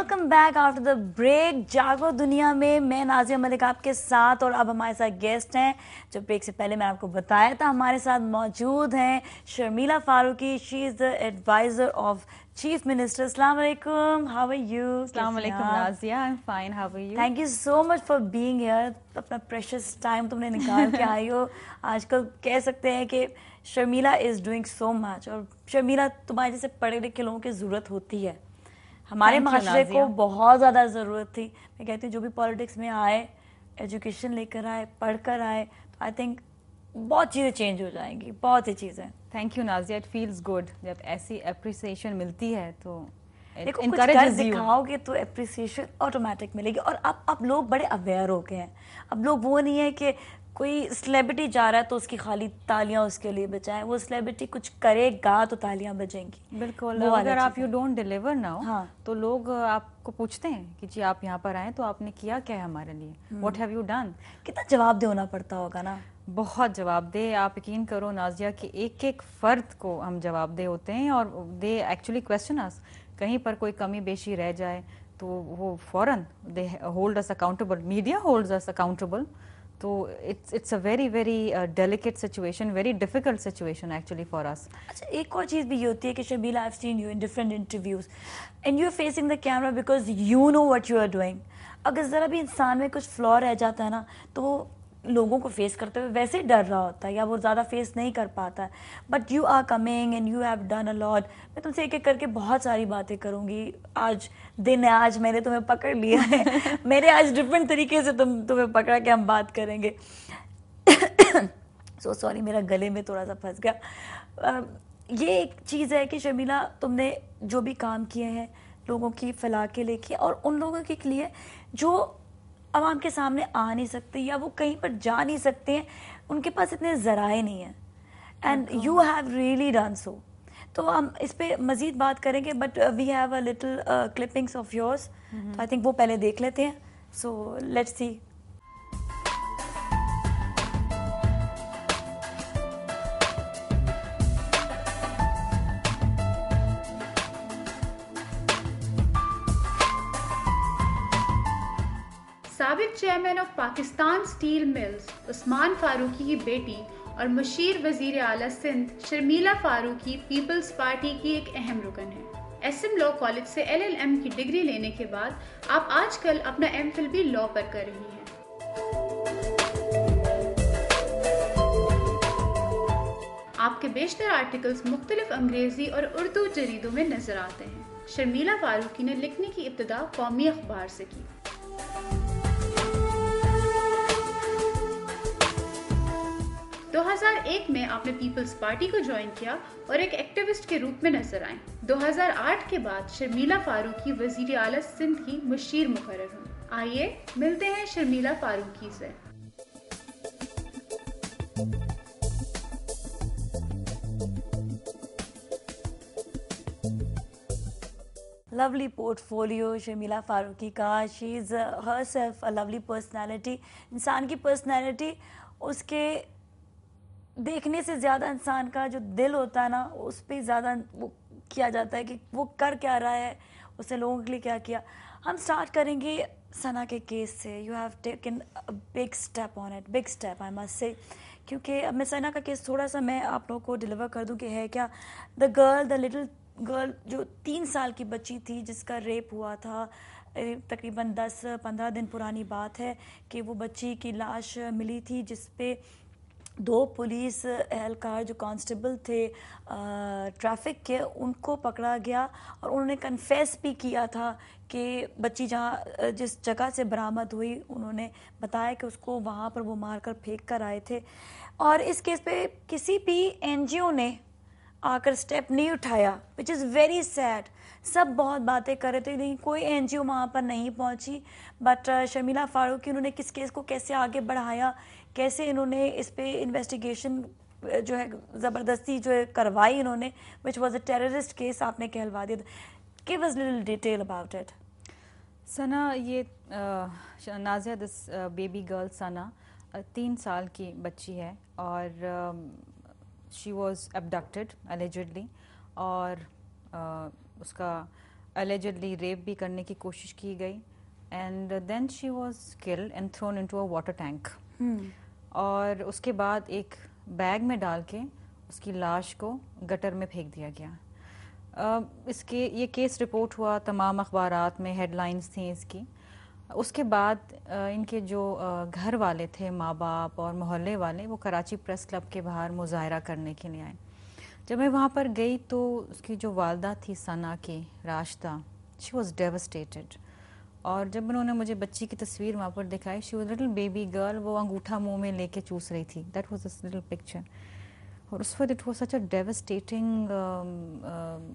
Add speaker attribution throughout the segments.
Speaker 1: Welcome back after the break. Jaago Duniya میں نازیہ ملک آپ کے ساتھ, اور اب ہمارے ساتھ گیسٹ ہیں جو بریک سے پہلے میں آپ کو بتایا تھا ہمارے ساتھ موجود ہیں Sharmila Farooqui. She is the advisor of chief minister. السلام علیکم, ہاؤ آر یو؟
Speaker 2: السلام علیکم Nazia, I am fine, how are you?
Speaker 1: Thank you so much for being here. اپنا پریشیس ٹائم تم نے نکال کے آئی ہو. آج کل کہہ سکتے ہیں کہ شرمیلا از ڈوئنگ سو مچ, اور شرمیلا تمہارے جیسے پڑھے لکھے لوگوں کی ضرورت ہوتی ہے. ہمارے معاشرے کو بہت زیادہ ضرورت تھی. میں کہتی ہوں جو بھی پالیٹکس میں آئے, ایجوکیشن لے کر آئے, پڑھ کر آئے, تو آئی تھنک بہت چیزیں چینج ہو جائیں گی, بہت سی چیزیں.
Speaker 2: Thank you Nazia, it feels good جب ایسی اپریسیشن ملتی ہے تو
Speaker 1: دیکھو کچھ کر دکھاؤ گے تو اپریسیشن آٹومیٹک ملے گی. اور اب لوگ بڑے اویئر ہو گئے ہیں. اب لوگ وہ نہیں ہے کہ کوئی سلیبریٹی جا رہا ہے تو اس کی خالی تالیاں اس کے لیے بجائیں. وہ سلیبریٹی کچھ کرے گا تو تالیاں بجیں گی.
Speaker 2: بالکل, اگر آپ یو ڈونٹ ڈیلیور نا ہو تو لوگ آپ کو پوچھتے ہیں کہ جی آپ یہاں پر آئیں تو آپ نے کیا کیا ہے ہمارے لیے, واٹ ہیو یو ڈن.
Speaker 1: کتنا جواب دہ ہونا پڑتا ہوگا نا.
Speaker 2: بہت جواب دہ. آپ یقین کرو نازیہ کہ ایک ایک فرد کو ہم جواب دہ ہوتے ہیں, اور دے ایکچولی کویسچن اس. کہیں پر کوئی کمی بیشی رہ جائے تو وہ فوراً they hold us accountable, media holds us accountable. تو it's a very very delicate situation, very difficult situation actually for us.
Speaker 1: اچھا, ایک اور چیز بھی یہ ہوتی ہے کہ Sharmila, I have seen you in different interviews and you are facing the camera because you know what you are doing. اگر ذرا بھی انسان میں کچھ فلا رہ جاتا ہے نا تو وہ لوگوں کو فیس کرتے ہوئے ویسے ہی ڈر رہا ہوتا ہے, یا وہ زیادہ فیس نہیں کر پاتا ہے. But you are coming and you have done a lot. میں تم سے ایک ایک کر کے بہت ساری باتیں کروں گی. آج دن ہے, آج میں نے تمہیں پکڑ لیا ہے. میرے آج ڈفرینٹ طریقے سے تمہیں پکڑا کے ہم بات کریں گے. سو سوری, میرا گلے میں تھوڑا سا پھنس گیا. یہ ایک چیز ہے کہ شرمیلا, تم نے جو بھی کام کیے ہیں لوگوں کی فلاح کے لے کے, اور ان لوگوں کے لیے جو عوام کے سامنے آ نہیں سکتے یا وہ کہیں پر جا نہیں سکتے ہیں, ان کے پاس اتنے ذرائع نہیں ہیں, and you have really done so. تو ہم اس پہ مزید بات کریں گے, but we have a little clippings of yours, تو آئی تھنک وہ پہلے دیکھ لیتے ہیں. So let's see.
Speaker 3: سابق chairman of Pakistan steel mills Usman Farooqui کی بیٹی اور مشیر وزیر اعلیٰ سندھ شرمیلا فاروقی پیپلز پارٹی کی ایک اہم رکن ہے. ایس ایم لاء کالج سے LLM کی ڈگری لینے کے بعد آپ آج کل اپنا MPhil بھی لاء پر کر رہی ہیں. آپ کے بیشتر آرٹیکلز مختلف انگریزی اور اردو جریدوں میں نظر آتے ہیں. شرمیلا فاروقی نے لکھنے کی ابتدا قومی اخبار سے کی. 2001 میں آپ نے پیپلز پارٹی کو جوائن کیا اور ایک ایکٹیوسٹ کے روپ میں نظر آئیں. 2008 کے بعد شرمیلا فاروقی وزیر اعلیٰ سندھ کی مشیر مقرر ہوئی. آئیے ملتے ہیں شرمیلا فاروقی سے.
Speaker 1: lovely portfolio شرمیلا فاروقی کا. She is herself a lovely personality. انسان کی پرسنالٹی اس کے دیکھنے سے زیادہ انسان کا جو دل ہوتا ہے نا, اس پہ زیادہ وہ کیا جاتا ہے کہ وہ کر کیا رہا ہے, اس نے لوگوں کے لیے کیا کیا. ہم سٹارٹ کریں گے ثنا کے کیس سے. You have taken big step on it, big step I must سے, کیونکہ اب میں ثنا کا کیس تھوڑا سا میں آپ لوگوں کو ڈلیور کر دوں کہ ہے کیا. دا لٹل گرل جو 3 سال کی بچی تھی جس کا ریپ ہوا تھا, تقریباً 10-15 دن پرانی بات ہے کہ وہ بچی کی لاش ملی تھی, جس پہ 2 پولیس اہلکار جو کانسٹیبل تھے ٹریفک کے, ان کو پکڑا گیا, اور انہوں نے کنفیس بھی کیا تھا کہ بچی جس جگہ سے برآمد ہوئی, انہوں نے بتایا کہ اس کو وہاں پر وہ مار کر پھینک کر آئے تھے. اور اس کیس پہ کسی بھی NGO نے آ کر اسٹیپ نہیں اٹھایا, وچ از ویری سیڈ. سب بہت باتیں کر رہے تھے لیکن کوئی NGO وہاں پر نہیں پہنچی. بٹ شرمیلا فاروقی, انہوں نے کس کیس کو کیسے آگے بڑھایا, کیسے انہوں نے اس پہ انویسٹیگیشن جو ہے زبردستی جو ہے کروائی انہوں نے, which was a terrorist case, آپ نے کہلوا دیا. Give us little detail about it.
Speaker 2: Sana, یہ Nazia this baby girl Sana 3 سال کی بچی ہے, اور شی واز ابڈکٹڈ الیجڈلی, اور اس کا allegedly ریپ بھی کرنے کی کوشش کی گئی and then she was killed and thrown into a water tank. اور اس کے بعد ایک بیگ میں ڈال کے اس کی لاش کو گٹر میں پھینک دیا گیا. یہ کیس رپورٹ ہوا, تمام اخبارات میں ہیڈ لائنز تھیں اس کی. اس کے بعد ان کے جو گھر والے تھے, ماں باپ اور محلے والے, وہ کراچی پریس کلب کے باہر مظاہرہ کرنے کے لیے آئے. جب میں وہاں پر گئی تو اس کی جو والدہ تھی ثنا کی, راشدہ, شی واز ڈیوسٹیٹڈ. اور جب انہوں نے مجھے بچی کی تصویر وہاں پر دکھائی, she was little baby girl, وہ انگوٹھا منہ میں لے کے چوس رہی تھی. That was a little picture. اور اس وقت it was such a devastating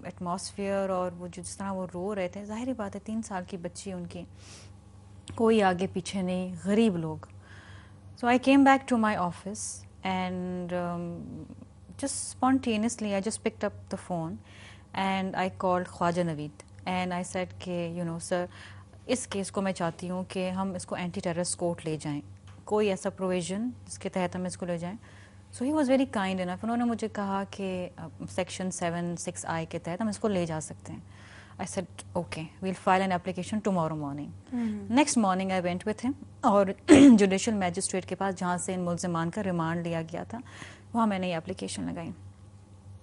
Speaker 2: atmosphere. اور وہ جس طرح وہ رو رہے تھے, ظاہری بات ہے 3 سال کی بچی ان کی, کوئی آگے پیچھے نہیں, غریب لوگ. So I came back to my office and just spontaneously I just picked up the phone and I called Khawaja Naveed and I said کہ sir, اس کیس کو میں چاہتی ہوں کہ ہم اس کو اینٹی ٹیررسٹ کورٹ لے جائیں, کوئی ایسا پروویژن جس کے تحت ہم اس کو لے جائیں. So he was very kind enough. انہوں نے مجھے کہا کہ سیکشن 7(6)I کے تحت ہم اس کو لے جا سکتے ہیں. I said okay, we'll file an application tomorrow morning. Next morning I went with him اور جوڈیشل میجسٹریٹ کے پاس جہاں سے ان ملزمان کا ریمانڈ لیا گیا تھا, وہاں میں نے یہ اپلیکیشن لگائی.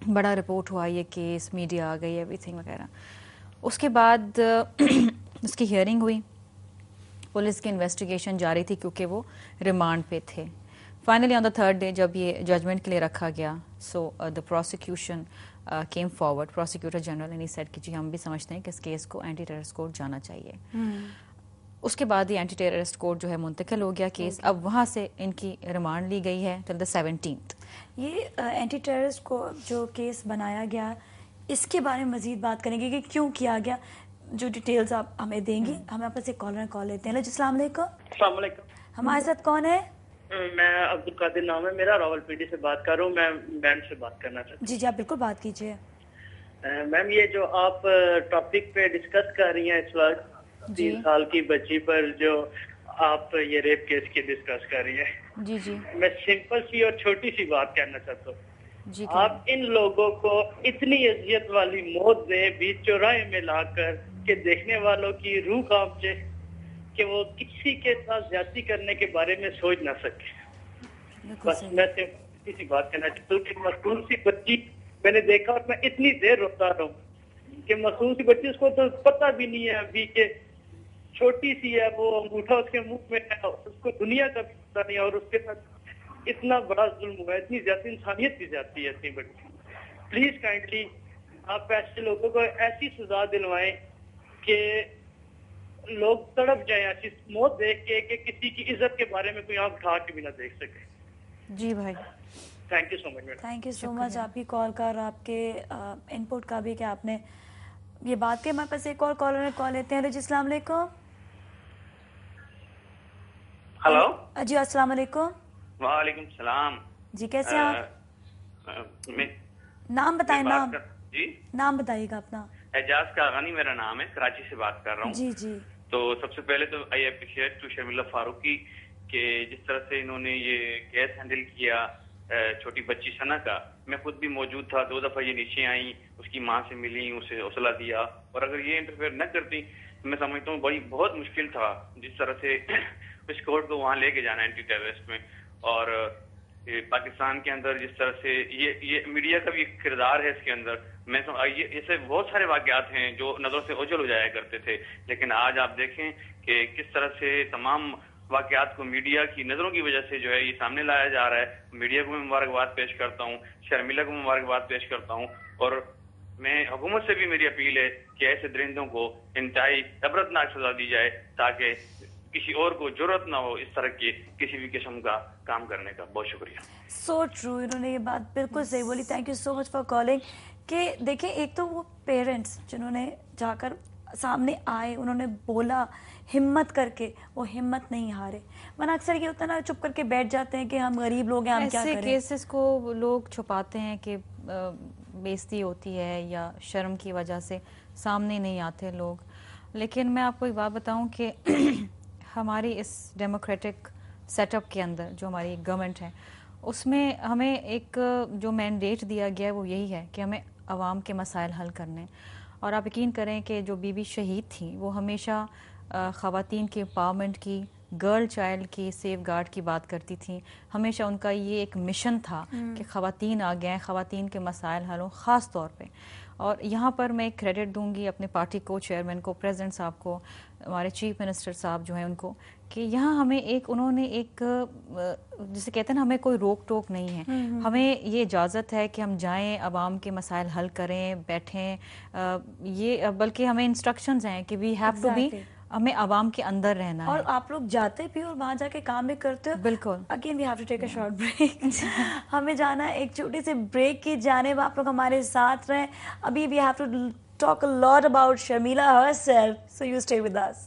Speaker 2: بڑا رپورٹ ہوا, یہ کیس, میڈیا آ گئی, ایوری تھنگ وغیرہ. اس کے بعد اس کی ہیئرنگ ہوئی, پولیس کی انویسٹیگیشن جاری تھی کیونکہ وہ ریمانڈ پہ تھے. فائنلی آن دا 3rd day جب یہ ججمنٹ کے لیے رکھا گیا, so the prosecution came forward, prosecutor general, and he said کہ جی ہم بھی سمجھتے ہیں کہ اس کیس کو اینٹی ٹیررسٹ کورٹ جانا چاہیے. اس کے بعد یہ اینٹی ٹیررسٹ کورٹ جو ہے منتقل ہو گیا کیس. اب وہاں سے ان کی ریمانڈ لی گئی ہے ٹل دا 17th.
Speaker 1: یہ اینٹی ٹیررسٹ کو جو کیس بنایا گیا, اس کے بارے میں مزید بات کریں گے کہ کیوں کیا گیا, جو ڈیٹیلز آپ ہمیں دیں گے. ہمیں آپ سے کال لیتے ہیں. ہیلو, السلام علیکم.
Speaker 4: السلام علیکم.
Speaker 1: ہمارے ساتھ کون ہے؟
Speaker 4: میں عبدالقادر نام ہے میرا, راول پنڈی سے بات کر رہا ہوں. میں میم سے بات کرنا چاہتا
Speaker 1: جی آپ بالکل بات کیجیے.
Speaker 4: میم یہ جو آپ ٹاپک پہ ڈسکس کر رہی ہیں اس وقت, 3 سال کی بچی پر جو آپ یہ ریپ کیس کی ڈسکس کر رہی ہیں,
Speaker 2: جی
Speaker 4: میں سمپل سی اور چھوٹی سی بات کہنا چاہتا ہوں.
Speaker 2: جی
Speaker 4: آپ ان لوگوں کو اتنی اذیت والی موت دیں بیچ چوراہے میں لا کر کہ دیکھنے والوں کی روح کانپ جائے, کہ وہ کسی کے ساتھ زیادتی کرنے کے بارے میں سوچ نہ سکے. بس میں کسی بات کہنا چاہتا ہوں کہ معصوم سی بچی میں نے دیکھا, اور میں اتنی دیر روتا رہا ہوں کہ معصوم سی بچی, اس کو تو پتہ بھی نہیں ہے ابھی کہ چھوٹی سی ہے, وہ انگوٹھا اس کے منہ میں ہے, اس کو دنیا کا بھی پتہ نہیں, اور اس کے ساتھ اتنا بڑا ظلم ہوا ہے, اتنی زیادہ انسانیت کی زیادتی ہے اتنی بڑی. پلیز کائنڈلی آپ ایسے لوگوں کو ایسی سزا دلوائیں کہ لوگ تڑپ جائیں ایسی موت دیکھ کے کہ کسی کی عزت کے بارے میں کوئی آنکھ اٹھا کے بھی نہ دیکھ سکے.
Speaker 2: جی بھائی,
Speaker 4: thank you so much.
Speaker 1: Thank you so much آپ کی کال کا اور آپ کے ان پٹ کا بھی کہ آپ نے یہ بات کہ. ہمارے پاس ایک اور کال لیتے ہیں. جی السلام علیکم.
Speaker 5: ہلو
Speaker 1: جی السلام علیکم.
Speaker 5: وعلیکم السلام.
Speaker 1: جی کیسے ہیں آپ؟ نام بتائیں.
Speaker 5: جی
Speaker 1: نام بتائیے گا اپنا.
Speaker 5: اعجاز کاغانی میرا نام ہے, کراچی سے بات کر رہا ہوں.
Speaker 1: جی
Speaker 5: تو سب سے پہلے تو I appreciate to Sharmila Farooqui کہ جس طرح سے انہوں نے یہ کیس ہینڈل کیا چھوٹی بچی ثنا کا. میں خود بھی موجود تھا, 2 دفعہ یہ نیچے آئیں, اس کی ماں سے ملی, اسے حوصلہ دیا, اور اگر یہ انٹرفیئر نہ کرتی میں سمجھتا ہوں بہت مشکل تھا جس طرح سے اس کورٹ کو وہاں لے کے جانا اینٹی ٹیررسٹ میں. اور پاکستان کے اندر جس طرح سے یہ میڈیا کا بھی ایک کردار ہے اس کے اندر. میں ایسے بہت سارے واقعات ہیں جو نظروں سے اوجھل ہو جایا کرتے تھے, لیکن آج آپ دیکھیں کہ کس طرح سے تمام واقعات کو میڈیا کی نظروں کی وجہ سے جو ہے یہ سامنے لایا جا رہا ہے. میڈیا کو میں مبارکباد پیش کرتا ہوں, شرمیلا کو مبارکباد پیش کرتا ہوں, اور میں حکومت سے بھی میری اپیل ہے کہ ایسے درندوں کو انتہائی عبرتناک سزا دی جائے تاکہ کسی اور کو ضرورت نہ ہو اس طرح کے کسی بھی قسم کا کام کرنے کا. بہت شکریہ.
Speaker 1: سو ٹرو, انہوں نے یہ بات بالکل صحیح بولی. Thank you so much for calling. کہ دیکھیں ایک تو وہ پیرنٹس جنہوں نے جا کر سامنے آئے, انہوں نے بولا ہمت کر کے, وہ ہمت نہیں ہارے. ورنہ اکثر یہ ہوتا ہے نا, چپ کر کے بیٹھ جاتے ہیں کہ ہم غریب لوگ ہیں, ہم کیا کریں.
Speaker 2: ایسے کیسز کو لوگ چھپاتے ہیں کہ بےزتی ہوتی ہے یا شرم کی وجہ سے سامنے نہیں آتے لوگ. لیکن میں آپ کو ایک بات بتاؤں کہ ہماری اس ڈیموکریٹک سیٹ اپ کے اندر جو ہماری گورنمنٹ ہے, اس میں ہمیں ایک جو مینڈیٹ دیا گیا ہے وہ یہی ہے کہ ہمیں عوام کے مسائل حل کرنے. اور آپ یقین کریں کہ جو بی بی شہید تھیں وہ ہمیشہ خواتین کے امپاورمنٹ کی، گرل چائلڈ کی سیف گارڈ کی بات کرتی تھیں. ہمیشہ ان کا یہ ایک مشن تھا کہ خواتین آگے آئیں، خواتین کے مسائل حل ہوں، خاص طور پہ. اور یہاں پر میں کریڈٹ دوں گی اپنے پارٹی کو، چیئرمین کو، پریزیڈنٹ صاحب کو، ہمارے چیف منسٹر صاحب جو ہیں ان کو، کہ یہاں ہمیں انہوں نے ایک جسے کہتے ہیں نا، ہمیں کوئی روک ٹوک نہیں ہے. ہمیں یہ اجازت ہے کہ ہم جائیں، عوام کے مسائل حل کریں، بیٹھیں. یہ بلکہ ہمیں انسٹرکشنز ہیں کہ وی ہیو ٹو بی، ہمیں عوام کے اندر رہنا ہے.
Speaker 1: اور آپ لوگ جاتے بھی اور وہاں جا کے کام بھی کرتے ہو.
Speaker 2: بالکل.
Speaker 1: Again we have to take a short break. ہمیں جانا ہے ایک چھوٹی سی بریک کی جانب. آپ لوگ ہمارے ساتھ رہیں. ابھی we have to talk a lot about Sharmila herself, so you stay with us.